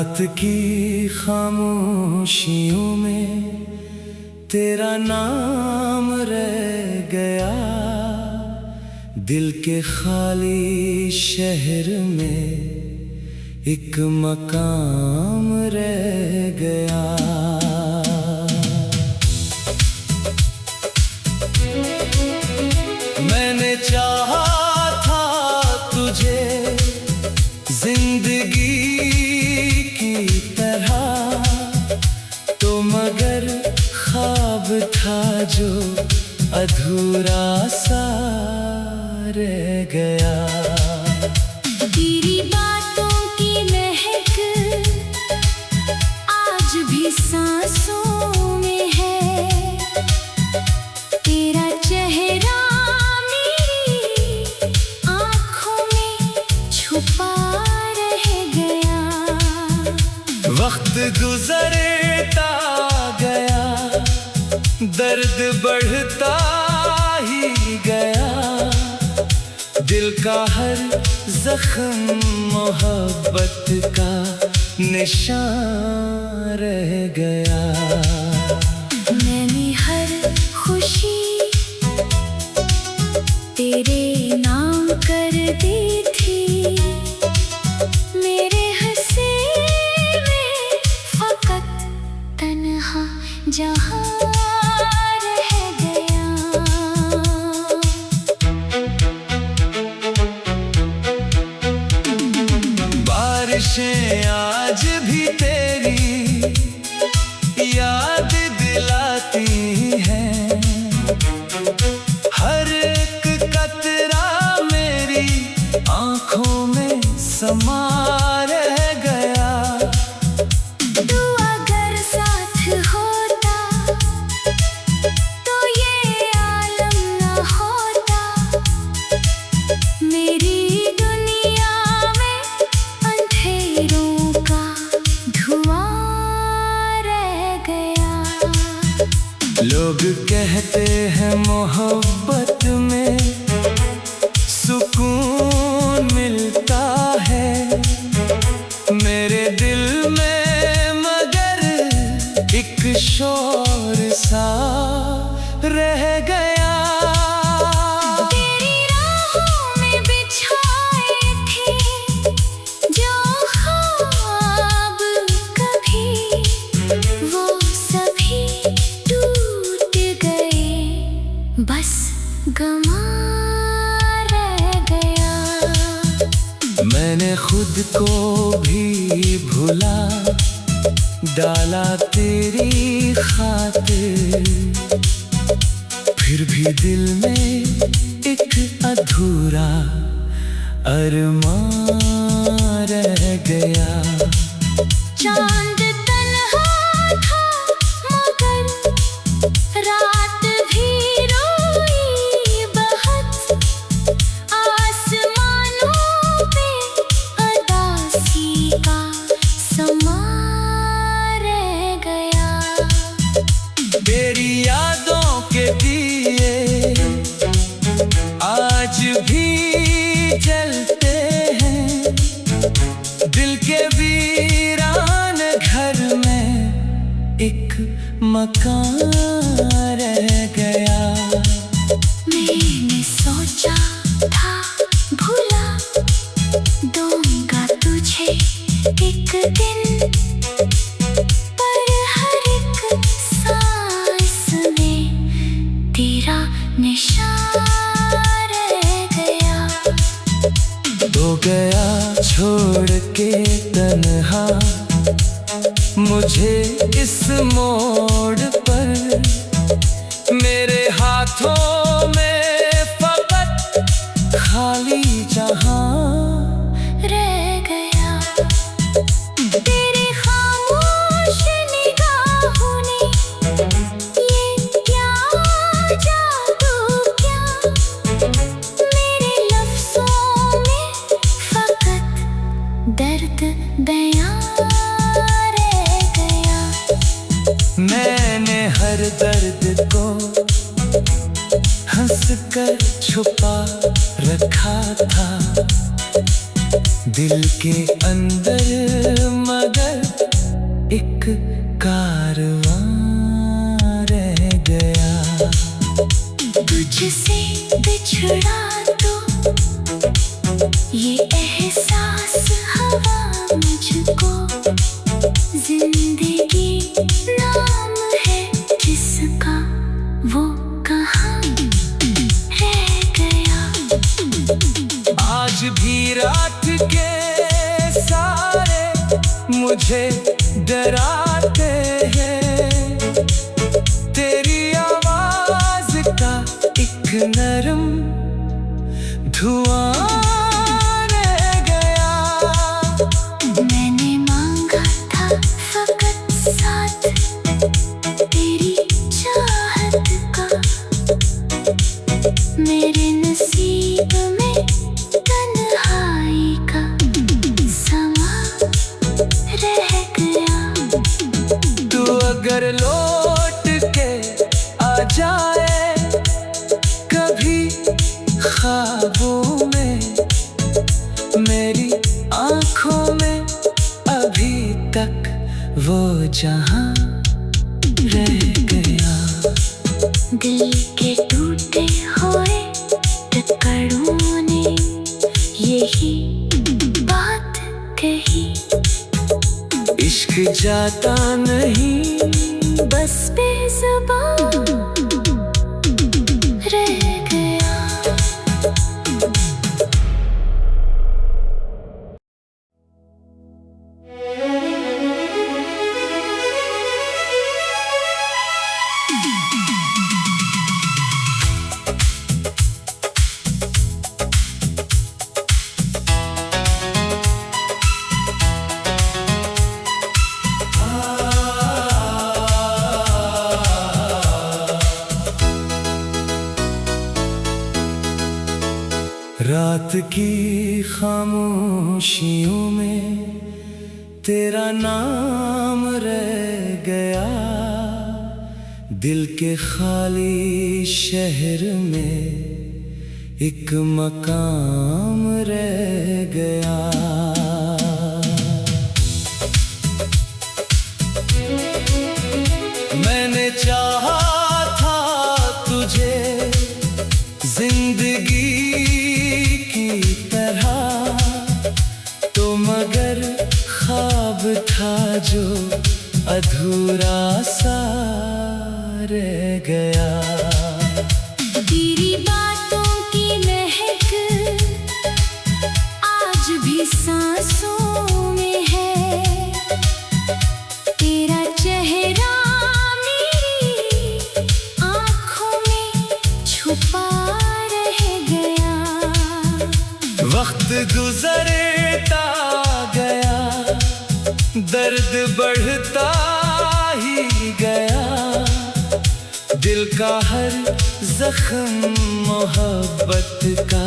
रात की खामोशियों में तेरा नाम रह गया, दिल के खाली शहर में एक मकाम रह गया। मैंने चाहा था तुझे जिंदगी की तरह, तो मगर ख्वाब था जो अधूरा सा रह गया। तेरी बातों की महक आज भी सांसों में है, तेरा चेहरा मेरी आँखों में छुपा रह गया। वक्त गुजरता गया, दर्द बढ़ता ही गया, दिल का हर जख्म मोहब्बत का निशान रह गया। मैंने हर खुशी तेरे नाम कर दी थी, मेरे हंसे में फकत तन्हा जहां रह गया। बारिशें आज भी तेरी याद दिलाती हैं, हर एक कतरा मेरी आंखों में समा रह गया। तू अगर साथ होता तो ये आलम न होता, मेरी दुनिया में अंधेरों का धुआं रह गया। लोग कहते हैं मोहब्बत में सुकून मिलता है, मेरे दिल में मगर एक शोर सा रह गया। तेरी राहों में बिछाए थे जो ख्वाब कभी, वो सभी टूट गए, बस गमा रह गया। मैंने खुद को भी भुला डाला तेरी खातिर, फिर भी दिल में एक अधूरा अरमान रह गया। चांद तन्हा था मगर रात भी रोई बहुत, आसमानों पे उदासी का समा रह गया। तेरी यादों के दिए आज भी जलते हैं, दिल के वीरान घर में एक मकान रह गया। मैंने सोचा था भुला दूंगा तुझे एक दिन, पर हर एक सांस में तेरा निशान रह गया। हो गया छोड़ के तन्हा मुझे इस मोड़ पर, मेरे हाथों में फकत खाली जहां रह गया। तेरी खामोश निगाहों ने ये क्या जादू क्या, मेरे लफ्ज़ों में फकत दर्द बयां रह गया। मैंने हर दर्द को हंस कर छुपा रखा था, दिल के अंदर मगर एक कारवां रह गया। तुझसे बिछड़ा तो ये एहसास हवा मुझको, जिंदगी नाम है जिसका वो कहाँ रह गया। आज भी रात के सारे मुझे डराते हैं, तेरी आवाज का एक नरम धुआं रह गया। मैंने मांगा था फकत साथ तेरी चाहत का, मेरे नसीब में तन्हाई का समा रह गया। तू अगर लौट के आ जाए कभी ख्वाबों में, मेरी आँखों में अभी तक वो जहां रह गया। दिल के टूटे हुए टुकड़ों ने यही बात कही, इश्क जाता नहीं बस बेज़ुबान रह गया। रात की खामोशियों में तेरा नाम रह गया, दिल के खाली शहर में एक मकाम रह गया। मैंने चाहा था तुझे जिंदगी की तरह, तो मगर ख्वाब था जो अधूरा सा रह गया। तेरी बातों की महक आज भी सांसों में है, तेरा चेहरा मेरी आँखों में छुपा रह गया। वक्त गुजरता गया, दर्द बढ़ता ही गया, दिल का हर जख्म मोहब्बत का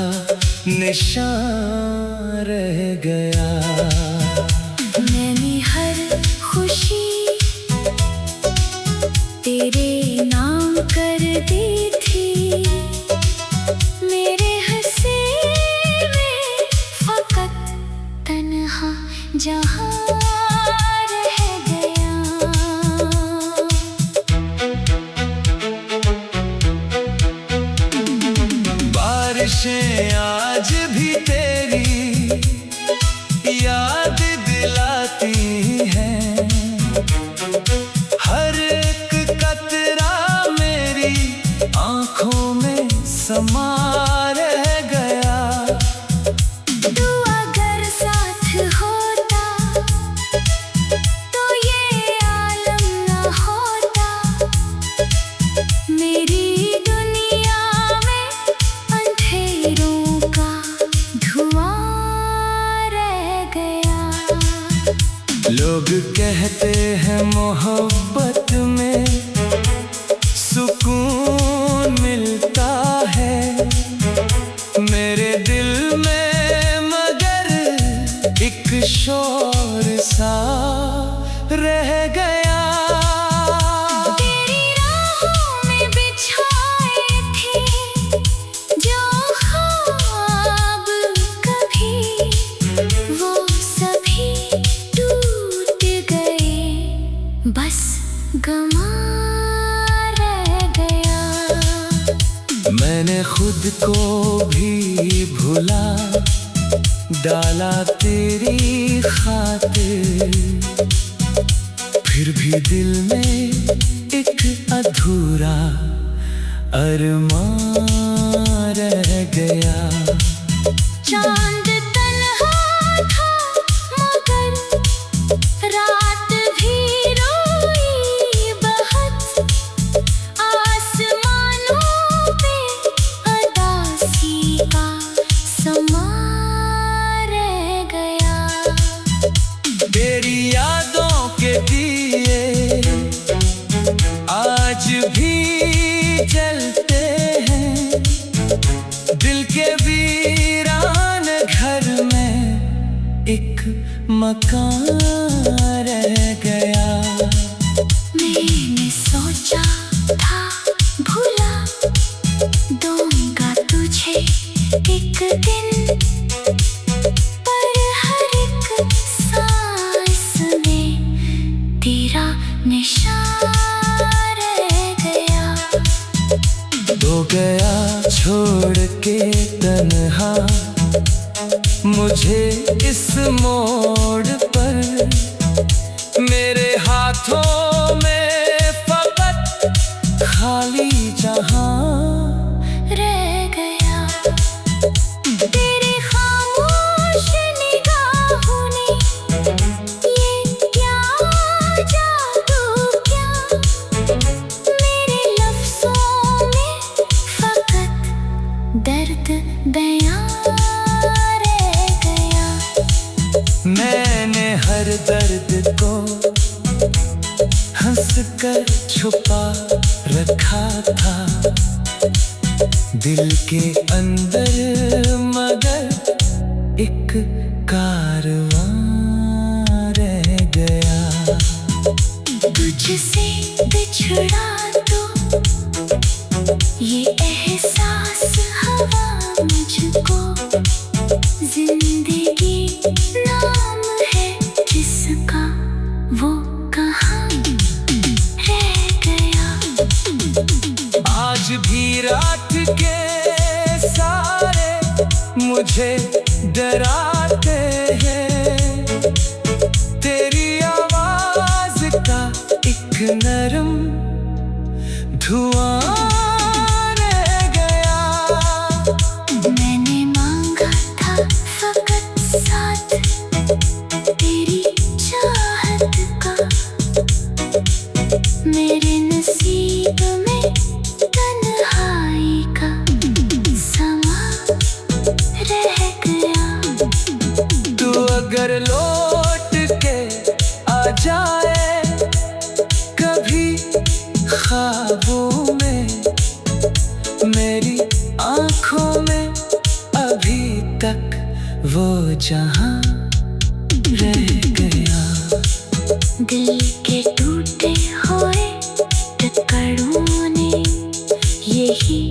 निशान रह गया। मैंने हर खुशी तेरे नाम कर दी थी, मेरे हंसे में फकत तन्हा जहां रह गया। बारिशें आज भी तेरी याद दिलाती हैं, हर एक कतरा मेरी गमा रह गया। मैंने खुद को भी भुला डाला तेरी खातिर, फिर भी दिल में एक अधूरा अरमान रह गया। चांद तन्हा था मगर रात भी रोई बहुत, आसमानों पे उदासी का समा रह गया। तेरी यादों के दिए आज भी जलते हैं, दिल के वीरान घर में एक मकान रह गया। मैंने सोचा था भुला दूंगा तुझे एक दिन, पर हर एक सांस में तेरा निशान रह गया। तो गया छोड़ के तन्हा मुझे इस मोड़ पर, मेरे हाथों में फकत खाली जहां रह गया। तेरी खामोश निगाहों ने ये क्या जादू क्या, मेरे लफ्ज़ों में फकत दर्द बयां रह गया। मैंने हर दर्द को हंस कर छुपा रखा था दिल के अंदर, मगर एक कारवां रह गया। तुझसे बिछड़ा तो ये एहसास हवा मुझको, जिंदगी नाम है जिसका वो कहाँ रह गया। आज भी रात के सारे मुझे डराते हैं, तेरी आवाज का एक नरम धुआं रह गया। मैंने मांगा था फकत साथ तेरी चाहत का, मेरे नसीब में तन्हाई का समा रह गया। तू अगर लौट के आ जाए कभी ख्वाबों में, मेरी आँखों में अभी तक वो जहां रह गया। दिल के टूटे हुए टुकड़ों ने यही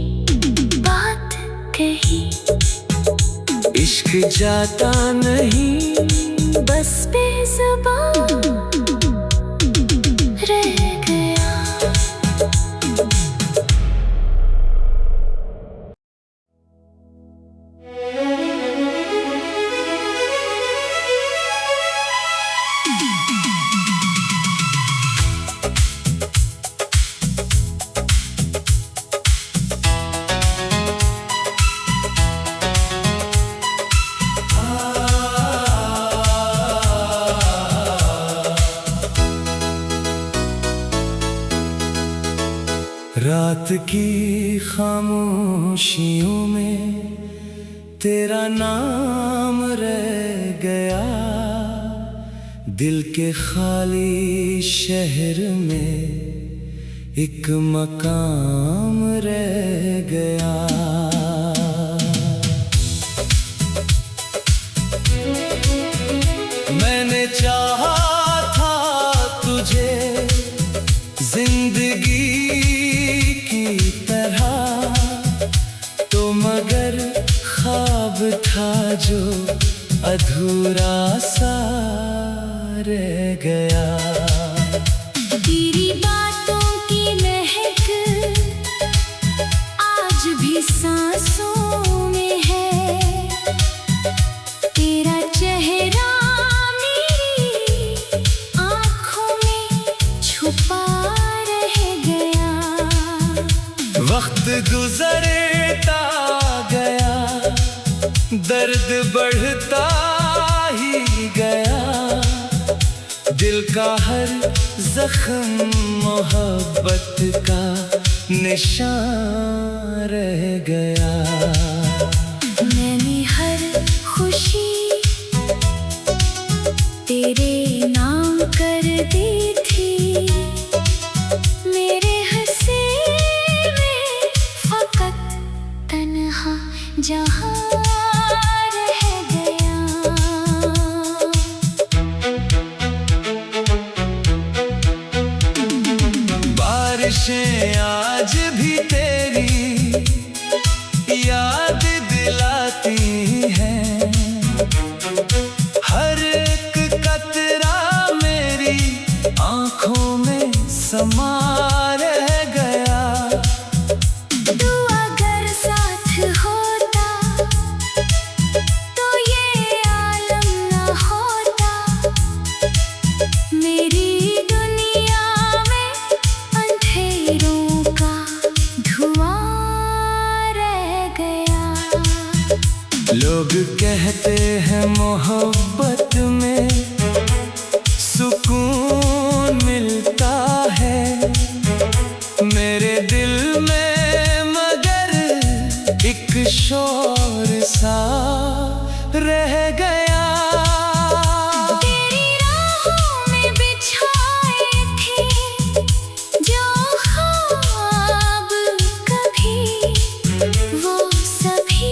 बात कही, इश्क जाता नहीं बस बेज़ुबान रह गया। रात की खामोशियों में तेरा नाम रह गया, दिल के खाली शहर में एक मकाम रह गया। मैंने चाहा था तुझे जिंदगी की तरह, तो मगर ख्वाब था जो अधूरा सा रह गया। तेरी बातों की महक आज भी सांसों में है। तेरा चेहरा मेरी आँखों में छुपा रह गया। वक्त गुजरता गया, दर्द बढ़ता ही गया, दिल का हर जख्म मोहब्बत का निशान रह गया। मैंने हर खुशी तेरे नाम कर दी थी। मेरे हंसे में फकत तन्हा जहां रह गया। बारिशें आज भी तेरी याद दिलाती हैं, हर एक कतरा मेरी आंखों में समा रह गया। तू अगर साथ होता तो ये आलम ना होता। मेरी दुनिया में अंधेरों का धुआं रह गया। लोग कहते हैं मोहब्बत में सुकून मिलता है, मेरे दिल में मगर एक शोर सा रह गया। तेरी राहों में बिछाए थे जो ख्वाब कभी, वो सभी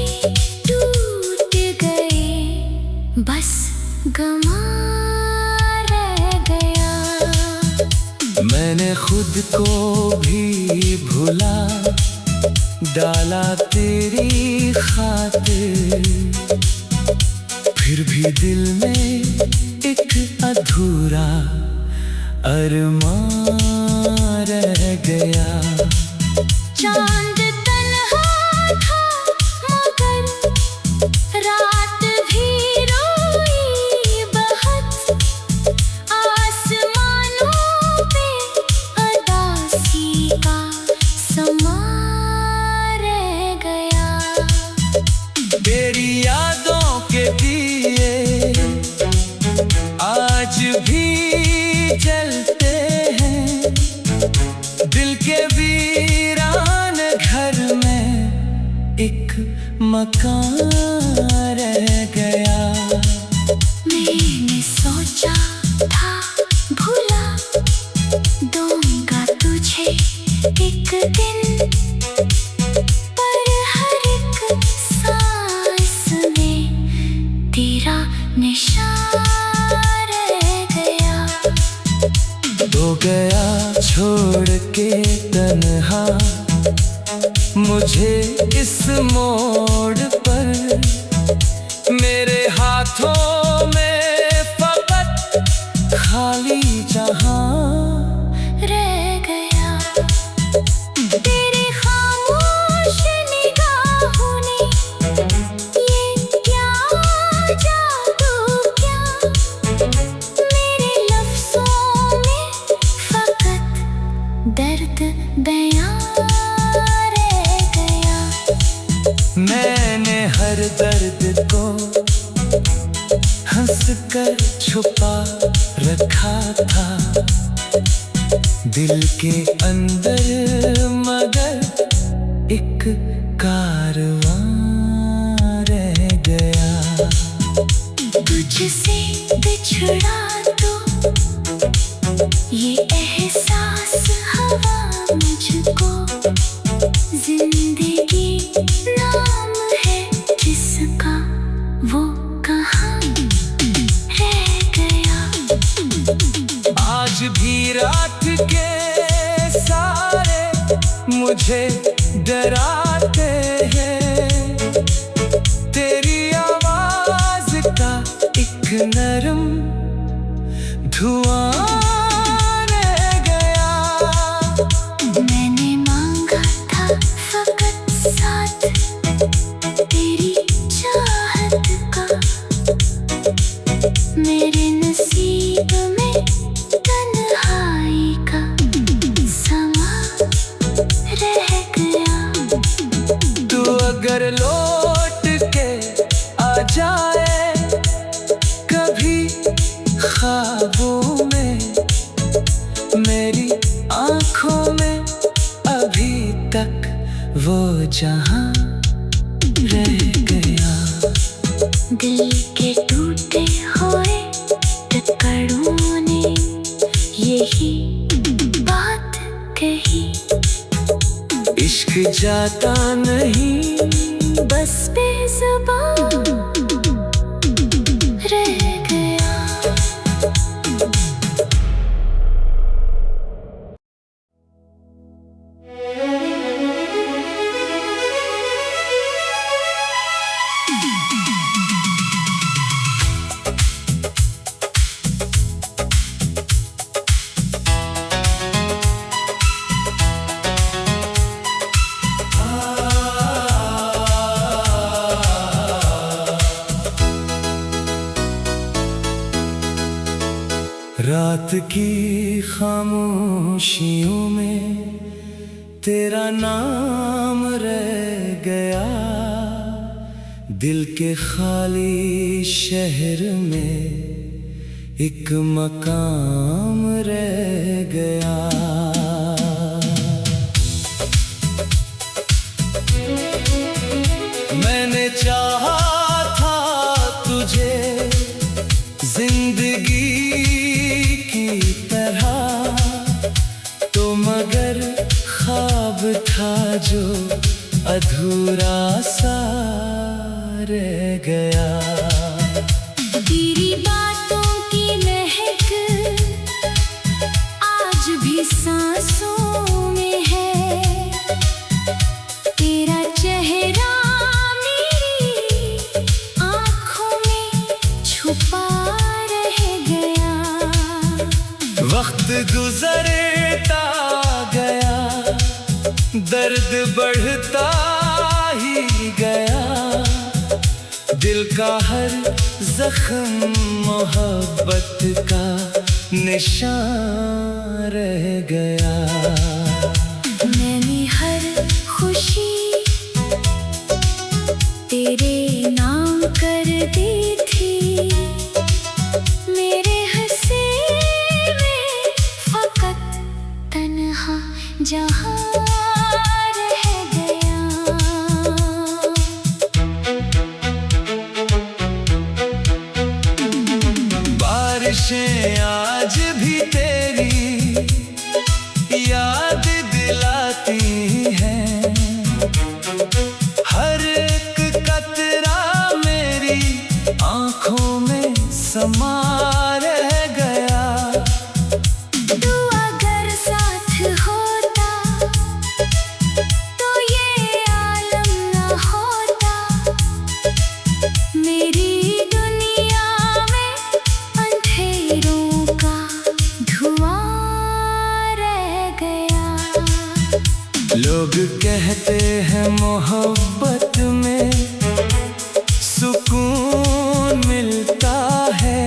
टूट गए, बस गमा रह गया। मैंने खुद को भी भुला डाला तेरी खातिर, फिर भी दिल में एक अधूरा अरमान रह गया। चांद तन्हा था मगर रात भी रोई बहुत। आसमानों पे अदासी का समा रह गया। तेरी यादों के दिए आज भी जलते हैं, दिल के वीरान घर में एक मकान रह गया। मैंने सोचा था भुला दूंगा तुझे एक दिन, पर हर एक सांस में तेरा निशान रह गया। तो गया छोड़ के तन्हा मुझे इस मोड़ पर, मेरे हाथों में फकत खाली जहां रह गया। तेरी खामोश निगाहों ने ये क्या जादू क्या, मेरे लफ्ज़ों में फकत दर्द बयां रह गया। मैंने हर दर्द को हंस कर छुपा रखा था दिल के अंदर, मगर एक कारवां रह गया। तुझसे बिछड़ा तो ये एहसास हवा मुझको, जिंदगी नाम है जिसका वो कहाँ रह गया। आज भी रात के सारे मुझे डराते हैं, तेरी आवाज का एक नरम धुआं रह गया। मगर लौट के आ जाए कभी ख्वाबों में, मेरी आँखों में अभी तक वो जहां रह गया। दिल के टूटे हुए टुकड़ों ने यही बात कही, इश्क जाता नहीं बस बेज़ुबान रह गया। रात की खामोशियों में तेरा नाम रह गया, दिल के खाली शहर में एक मकाम रह गया। मैंने चाहा था तुझे जिंदगी तो मगर ख्वाब था जो अधूरा सा रह गया। तेरी बातों की महक आज भी सांसों में है, तेरा चेहरा मेरी आँखों में छुपा रह गया। वक्त गुजरता गया, दर्द बढ़ता ही गया, दिल का हर जख्म मोहब्बत का निशान रह गया। मैंने हर खुशी तेरे नाम कर दी थी, मेरे हंसे में फकत तन्हा जहां रह गया। बारिशें आज भी तेरी याद दिलाती हैं, हर एक कतरा मेरी आँखों में समा रह गया। तू अगर साथ होता तो ये आलम न होता, मेरी दुनिया में अंधेरों का धुआं रह गया। लोग कहते हैं मोहब्बत में सुकून मिलता है,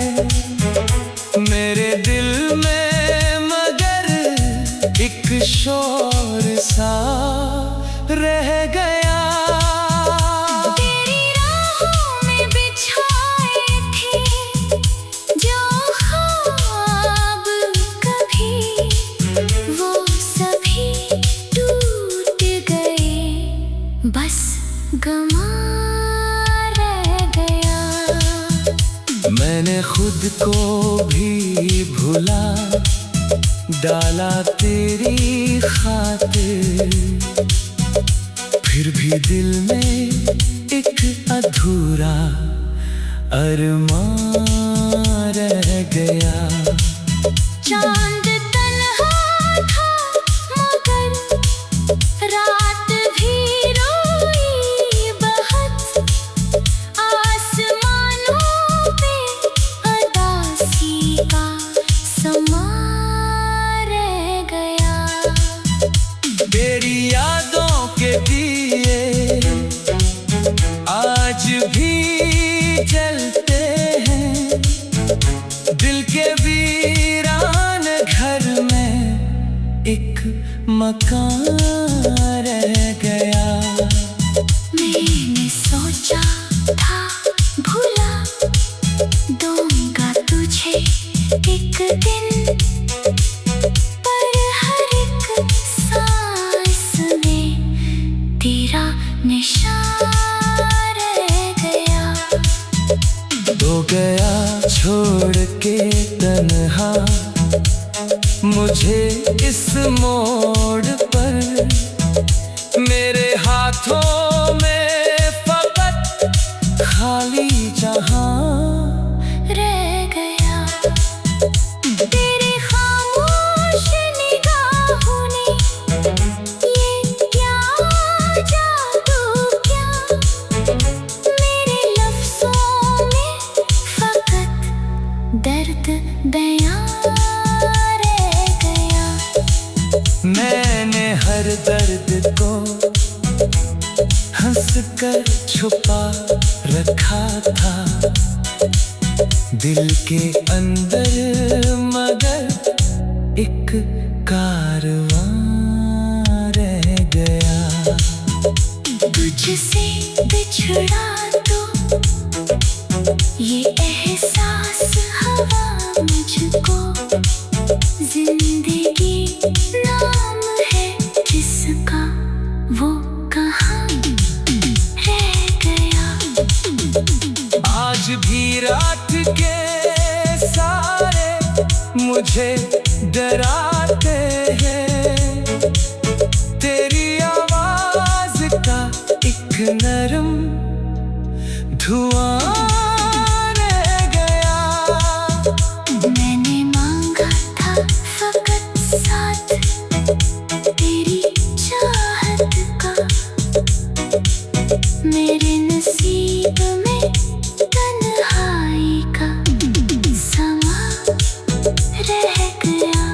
मेरे दिल में मगर एक शोर सा रह गया। तेरी राहों में बिछाए थे जो ख्वाब कभी, वो सभी टूट गए, बस गमा रह गया। मैंने खुद को भी भुला डाला तेरी खातिर, फिर भी दिल में एक अधूरा अरमान रह गया। चांद तन्हा था मगर रात भी रोई बहुत, आसमानों पे अदासी का समा रह गया। तेरी यादों के दिए आज भी जलते हैं, दिल के वीरान घर में एक मकान रह गया। इस मोड़ पर मेरे हाथों में फकत खाली जहां रह गया। तेरी खामोश निगाहों ने ये क्या जादू क्या, मेरे लफ्ज़ों में फकत दर्द बयां रह गया। मैंने हर दर्द को हंस कर छुपा रखा था दिल के अंदर, मगर एक कारवां रह गया। तुझसे बिछड़ा तो ये एहसास हवा मुझको, जिंदगी नाम है जिसका वो कहाँ रह गया। आज भी रात के सारे मुझे डराते हैं, तेरी आवाज का एक नरम धुआं रह गया। मैंने मांगा था फकत साथ तेरी चाहत का, मेरे नसीब में तन्हाई का समा रह गया।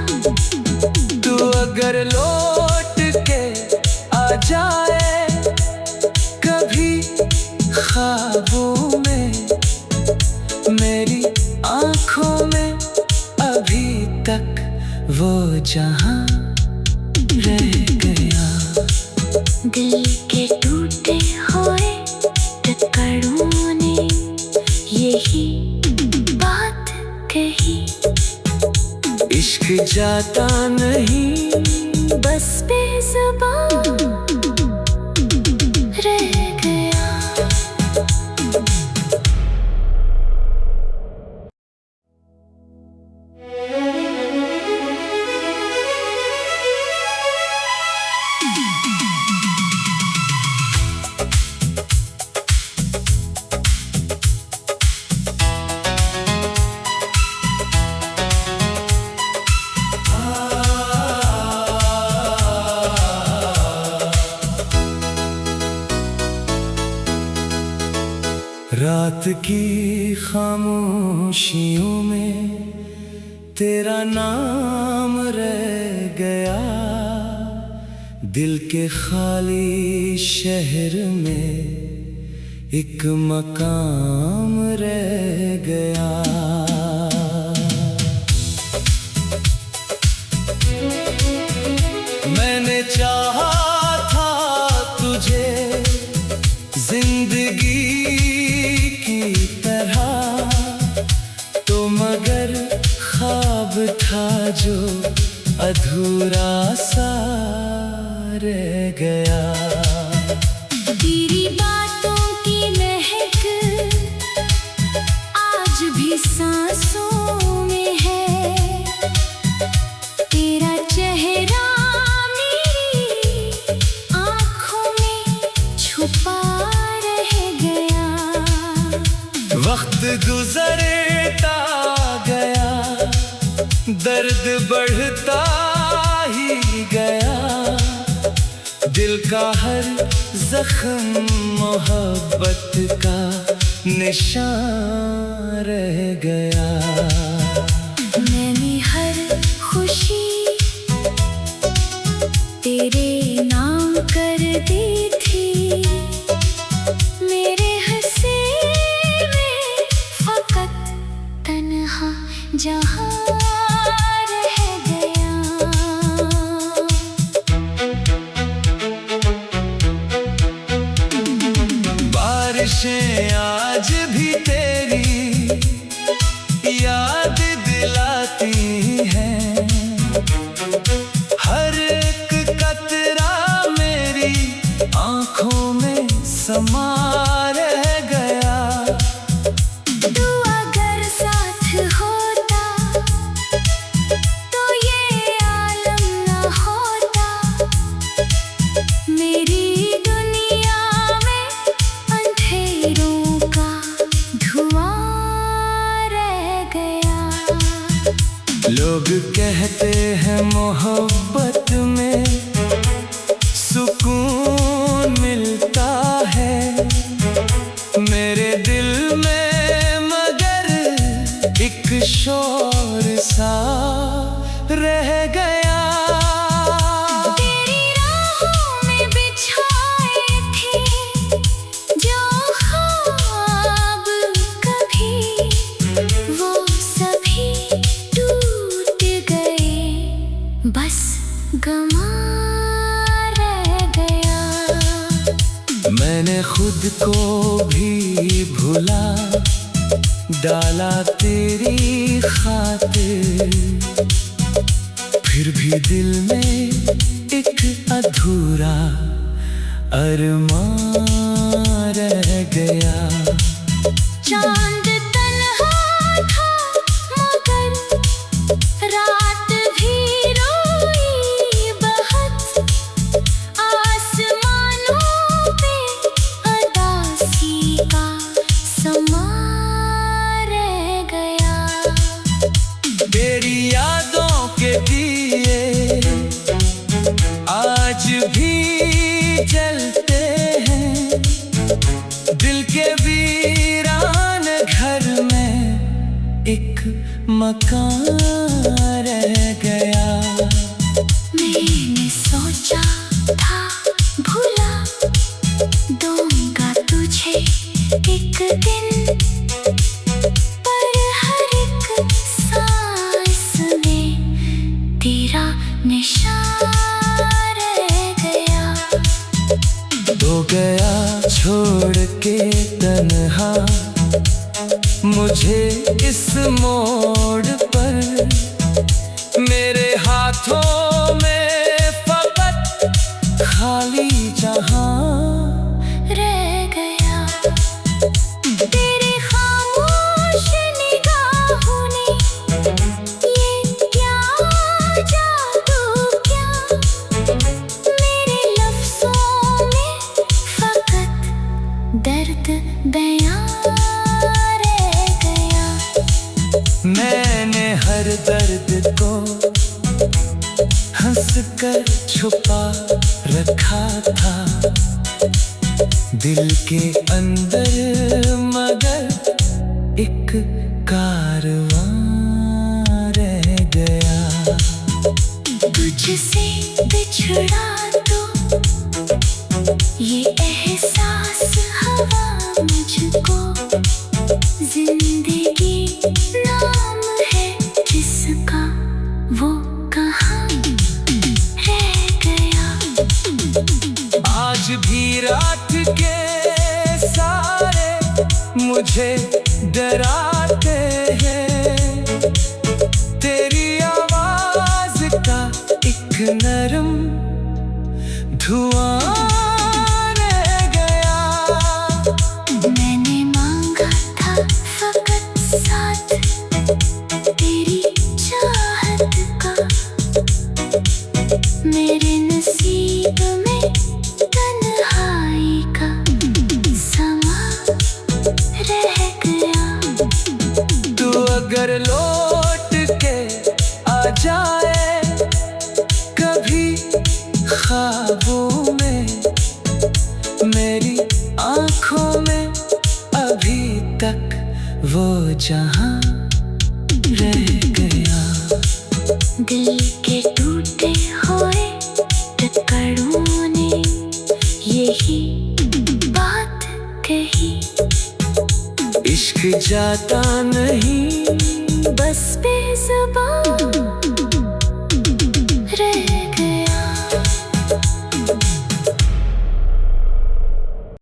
तू अगर लौट के आ जाए कभी ख्वाबों में, मेरी आँखों में अभी तक वो जहां रह गया। दिल के टूटे हुए टुकड़ों ने यही बात कही, इश्क जाता नहीं बस बेज़ुबान रह गया। रात की खामोशियों में तेरा नाम रह गया, दिल के खाली शहर में एक मकाम रह गया। मैंने चाहा था तुझे जिंदगी की तरह, तो मगर ख्वाब था जो अधूरा सा रह गया। तेरी बातों की महक आज भी सांसों में है, तेरा चेहरा मेरी आँखों में छुपा रह गया। वक्त गुजरता गया, दर्द बढ़ता ही गया, दिल का हर जख्म मोहब्बत का निशान रह गया। मैंने हर खुशी तेरे नाम कर दी थी, मेरे हंसे में फकत तन्हा जहां रह गया। बारिशें आज भी तेरी याद दिलाती हैं, हर एक कतरा मैंने खुद को भी भुला डाला तेरी खातिर, फिर भी दिल में एक अधूरा अरमान रह गया। चांद तन्हा था मगर रात भी रोई बहुत, आसमानों पे उदासी का समा रह गया। तेरी यादों के दिए आज भी जलते हैं, दिल के वीरान घर में एक मकान रह गया। मैंने सोचा था भुला दूंगा तुझे एक दिन, पर हर एक सांस में तेरा निशान रह गया। हो गया छोड़ के तन्हा मुझे इस मोड़ पर, मेरे हाथों में फकत खाली जहां रह गया। तेरी खामोश निगाहों ने ये क्या जादू किया, मेरे लफ्ज़ों में फकत दर्द बयां रह गया। मैंने हर दर्द को हंस कर छुपा रखा था दिल के अंदर, मगर एक कारवां रह गया। तुझसे बिछड़ा तो ये एहसास हवा मुझको, जिंदगी नाम है जिसका वो कहाँ रह गया। आज भी रात के सारे मुझे डराते हैं, तेरी आवाज का एक नरम धुआं रह गया। मैंने मांगा था फकत साथ तेरी चाहत का, मेरे नसीब में तन्हाई का समा रह गया। तू अगर लौट के आ जाए कभी ख्वाबों में, मेरी आँखों में अभी तक वो जहां रह गया। दिल के टूटे हुए टुकड़ों ने यही बात कही, इश्क जाता नहीं बस बेज़ुबान